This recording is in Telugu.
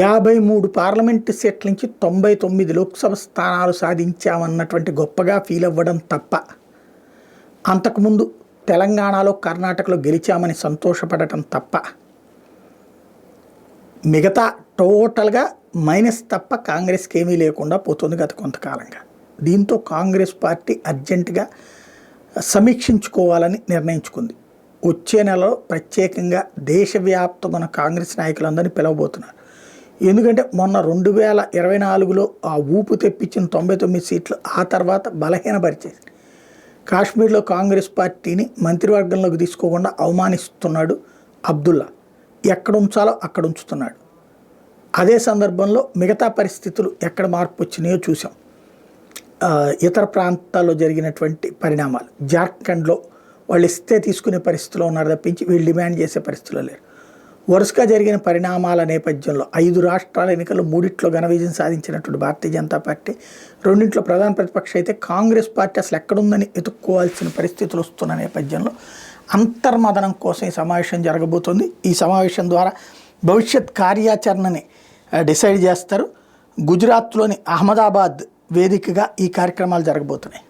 53 పార్లమెంటు సీట్ల నుంచి 99 లోక్సభ స్థానాలు సాధించామన్నటువంటి గొప్పగా ఫీల్ అవ్వడం తప్ప, అంతకుముందు తెలంగాణలో కర్ణాటకలో గెలిచామని సంతోషపడటం తప్ప, మిగతా టోటల్గా మైనస్ తప్ప కాంగ్రెస్కి ఏమీ లేకుండా పోతుంది గత కొంతకాలంగా. దీంతో కాంగ్రెస్ పార్టీ అర్జెంటుగా సమీక్షించుకోవాలని నిర్ణయించుకుంది. వచ్చే నెలలో ప్రత్యేకంగా దేశవ్యాప్తమైన కాంగ్రెస్ నాయకులందరినీ పిలవబోతున్నారు. ఎందుకంటే మొన్న 2024లో ఆ ఊపు తెప్పించిన 99 సీట్లు ఆ తర్వాత బలహీనపరిచేసి కాశ్మీర్లో కాంగ్రెస్ పార్టీని మంత్రివర్గంలోకి తీసుకోకుండా అవమానిస్తున్నాడు అబ్దుల్లా. ఎక్కడ ఉంచాలో అక్కడ ఉంచుతున్నాడు. అదే సందర్భంలో మిగతా పరిస్థితులు ఎక్కడ మార్పు వచ్చినాయో చూసాం. ఇతర ప్రాంతాల్లో జరిగినటువంటి పరిణామాలు, జార్ఖండ్లో వాళ్ళు ఇస్తే తీసుకునే పరిస్థితిలో ఉన్నారు తప్పించి వీళ్ళు డిమాండ్ చేసే పరిస్థితిలో లేరు. వరుసగా జరిగిన పరిణామాల నేపథ్యంలో 5 రాష్ట్రాల ఎన్నికల్లో 3ట్లో ఘన విజయం సాధించినటువంటి భారతీయ జనతా పార్టీ, 2ట్లో ప్రధాన ప్రతిపక్ష అయితే కాంగ్రెస్ పార్టీ అసలు ఎక్కడుందని ఎత్తుక్కోవాల్సిన పరిస్థితులు వస్తున్న నేపథ్యంలో అంతర్మదనం కోసం ఈ సమావేశం జరగబోతోంది. ఈ సమావేశం ద్వారా భవిష్యత్ కార్యాచరణని డిసైడ్ చేస్తారు. గుజరాత్లోని అహ్మదాబాద్ వేదికగా ఈ కార్యక్రమాలు జరగబోతున్నాయి.